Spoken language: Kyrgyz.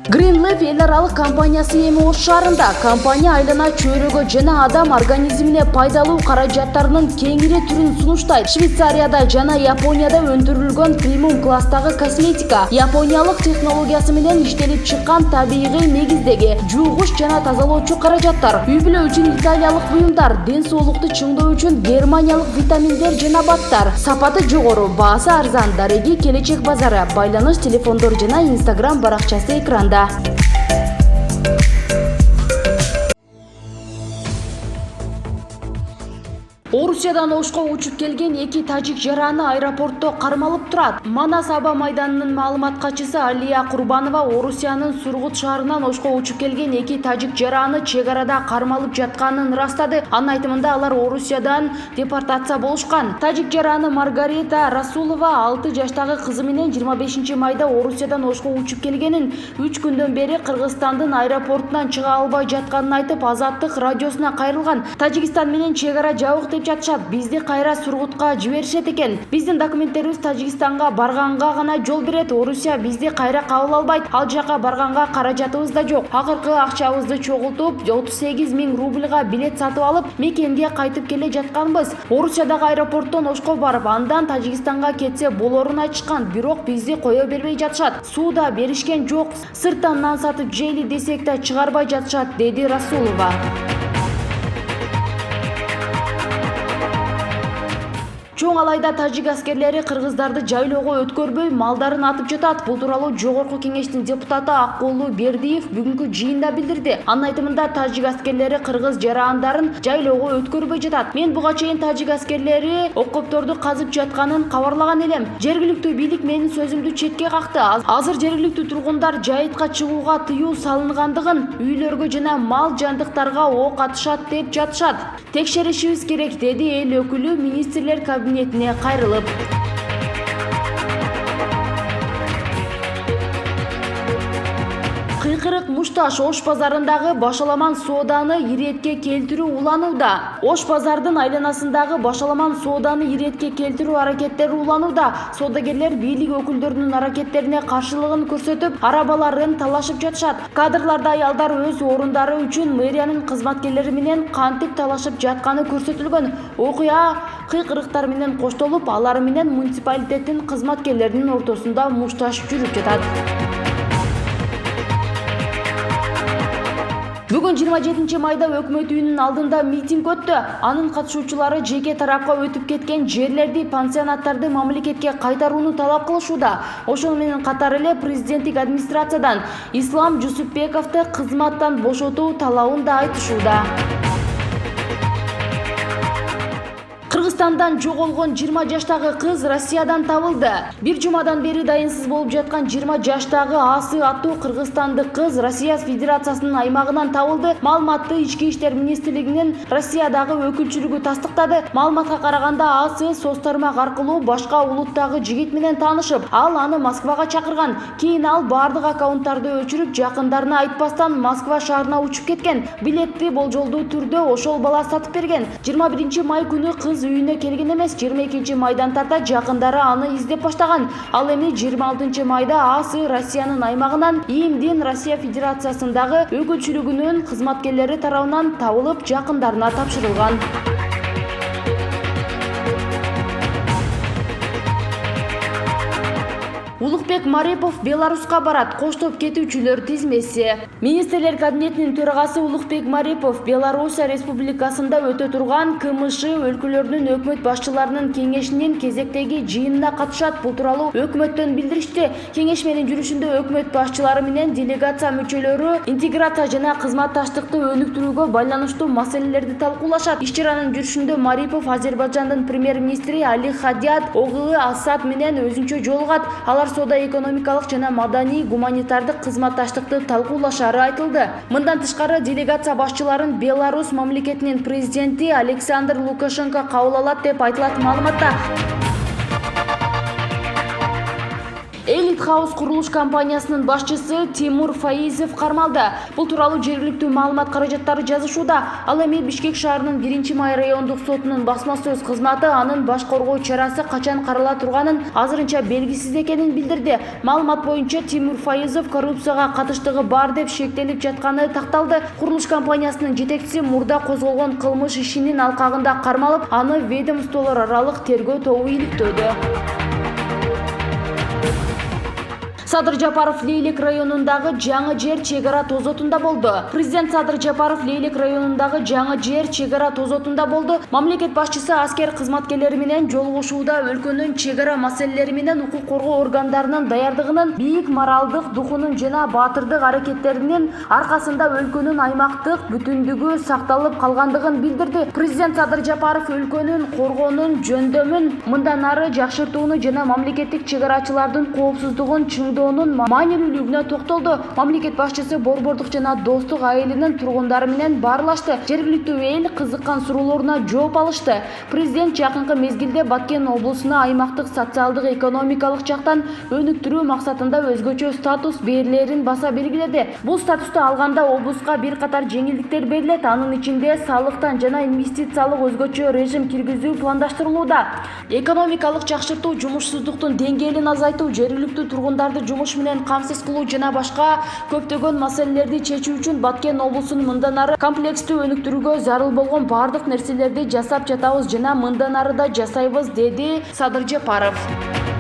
Greenleaf эл аралык компаниясы эми Ош шаарында компания айлана чөйрөгө жана адам организмине пайдалуу каражаттарынын кеңири түрүн сунуштайт. Швейцарияда жана Японияда өндүрүлгөн премиум класстагы косметика, япониялык технологиясы менен иштелип чыккан табигый негиздеги жуугуч жана тазалоочу каражаттар, үй-бүлө үчүн италиялык буюмдар, ден соолукту чыңдоо үчүн германиялык витаминдер жана баттар, сапаты жогору, баасы арзан, дареги келечек базары, байланыш телефондор жана Instagram баракчасы экранда. Орусиядан Ошко учуп келген 2 тажик жараны аэропортто кармалып турат. Манас аба майданынын маалымат катчысы Алия Курбанова Орусиянын Сургут шаарынан Ошко учуп келген 2 тажик жараны чек арада кармалып жатканын ырастады. Анын айтымында алар Орусиядан депортация болушкан. Тажик жараны Маргарита Расулова 6 жаштагы кызы менен 25 майда Орусиядан Ошко учуп келгенин, 3 күндөн бери Кыргызстандын аэропортунан чыга албай жатканын айтып, Азаттык радиосуна кайрылган. Тажикстан менен чек ара жабык деп жатышат. Бизди кайра Сургутка жиберишет экен. Биздин документтерибиз Тажикстанга барганга гана жол берет. Орусия бизди кайра кабыл албайт. Ал жака барганга каражатыбыз да жок. Акыркы акчабызды чогултуп 38 000 рубльга билет сатып алып, мекенге кайтып келе жатканбыз. Орусиядагы аэропорттон Ошко барып, андан Тажикстанга кетсе болорун айтышкан. Бирок бизди кое бербей жатышат. Сууда беришкен жок. Сырттан нан сатып жейли десек да чыгарбай жатышат, деди Расулова. Чоң алайда тажик аскерлери кыргыздарды жайлоого өткөрбөй малдарын атып жатат. Бул тууралуу Жогорку кеңештин депутаты Аккулуу Бердиев бүгүнкү жыйында билдирди. Анын айтымында тажик аскерлери кыргыз жарандарын жайлоого өткөрбөй жатат. Мен буга чейин тажик аскерлери окопторду казып жатканын кабарлаган элем. Жергиликтүү бийлик менин сөзүмдү четке какты. Азыр жергиликтүү тургундар жайытка чыгууга тыюу салынгандыгын, үйлөргө жана мал жандыктарга ок атышат деп жатышат. Текшеришибиз керек, деди эл өкүлү министрлер кабинетине кайрылып. Кыйкырык Мушташ Ош базарындагы башаламан сооданы иретке келтирүү уланууда. Ош базардын айланасындагы башаламан сооданы иретке келтирүү аракеттери уланууда. Соодагерлер бийлик өкүлдөрүнүн аракеттерине каршылыгын көрсөтүп, арабаларын талашып жатышат. Кадрларда аялдар өз орундары үчүн мэриянын кызматкерлери менен кантип талашып жатканы көрсөтүлгөн. Окуя кыйкырыктар менен коштолуп, алар менен муниципалитеттин кызматкерлеринин ортосунда Мушташ жүрүп жатат. Бүгүн 27 майда өкмөт үйүнүн алдында митинг өттү. Анын катышуучулары жеке тарапка өтүп кеткен жерлерди, пансионаттарды мамлекетке кайтарууну талап кылышууда. Ошол менен катар эле президенттик администрациядан Ислам Жусупбековду кызматтан бошотуу талабын да айтышууда. Кыргызстандан жоголгон 20 жаштагы кыз Россиядан табылды. Бир жумадан бери дайынсыз болуп жаткан 20 жаштагы Асы аттуу кыргызстандык кыз Россия Федерациясынын аймагынан табылды. Маалыматты Ички иштер министрлигинин Россиядагы өкүлчүлүгү тастыктады. Маалыматка караганда Асы соц тармак аркылуу башка улуттагы жигит менен таанышып, ал аны Москвага чакырган. Кийин ал бардык аккаунттарды өчүрүп, жакындарына айтпастан Москва шаарына учуп кеткен. Билетти болжолдуу түрдө ошол бала сатып берген. 21 май күнү кыз үйүнө келген эмес, 22 майдан тарта жакындары аны издеп баштаган. Ал эми 26 майда Асы Россиянын аймагынан ИИМдин Россия Федерациясындагы өкүлчүлүгүнүн кызматкерлери тарабынан табылып, жакындарына тапшырылган. Улукбек Марипов Беларуска барат. Коштоп кетүүчүлөр тизмеси. Министрлер кабинетинин төрагасы Улукбек Марипов Белоруссия Республикасында өтө турган КМШ өлкөлөрүнүн өкмөт башчыларынын кеңешинин кезектеги жыйынына катышат. Бул тууралуу өкмөттөн билдиришти. Кеңеш менин жүрүшүндө өкмөт башчылары менен делегация мүчөлөрү интеграция жана кызматташтыкты өнүктүрүүгө байланыштуу маселелерди талкуулашат. Иш-чаранын жүрүшүндө Марипов Азербайжандын премьер-министри Али Хадият Оглы Асад менен өзүнчө жолугат. Алар соода-экономикалык жана маданий гуманитардык кызматташтыкты талкуулашары айтылды. Мындан тышкары делегация башчыларын Беларусь мамлекетинин президенти Александр Лукашенко кабыл алат деп айтылат маалыматта. Элит Хаус курулуш компаниясынын башчысы Тимур Фаизов кармалды. Бул тууралуу жергиликтүү маалымат каражаттары жазышууда. Ал эми Бишкек шаарынын 1-май райондук сотунун басма сөз кызматы анын баш коргоо чарасы качан карала турганын азырынча белгисиз экенин билдирди. Маалымат боюнча Тимур Фаизов коррупцияга катыштыгы бар деп шектелип жатканы такталды. Курулуш компаниясынын жетекчиси мурда козголгон кылмыш ишинин алкагында кармалып, аны ведомстволор аралык тергөө тобу иликтөөдө. Садыр Жапаров Лейлек районундагы жаңы жер чегара тозотунда болду. Президент Садыр Жапаров Лейлек районундагы жаңы жер чегара тозотунда болду. Мамлекет башчысы аскер кызматкерлери менен жолугушууда өлкөнүн чегара маселелери менен укук коргоо органдарынын даярдыгынын, бийик моралдык духунун жана баатырдык аракеттеринин аркасында өлкөнүн аймактык бүтүндүгү сакталып калгандыгын билдирди. Президент Садыр Жапаров өлкөнүн коргоонун жөндөмүн мындан ары жакшыртууну жана мамлекеттик чегарачылардын коопсуздугун маанилүүлүгүнө токтолду. Мамлекет башчысы Борбордук жана Достук айылынын тургундары менен баарлашты. Жергиликтүү эл кызыккан суроолоруна жооп алышты. Президент жакынкы мезгилде Баткен облусуна аймактык социалдык экономикалык жактан өнүктүрүү максатында өзгөчө статус берилерин баса белгиледи. Бул статусту алганда облуска бир катар жеңилдиктер берилет. Анын ичинде салыктан жана инвестициялык өзгөчө режим киргизүү пландаштырылууда. Экономикалык жакшыртуу, жумушсуздуктун деңгээлин азайтуу, жергиликтүү тургундарды жумуш менен камсыз кылуу жана башка көптөгөн маселелерди чечүү үчүн Баткен облусун мындан ары комплекстүү өнүктүрүүгө зарыл болгон бардык нерселерди жасап жатабыз жана мындан ары да жасайбыз, деди Садыр Жапаров.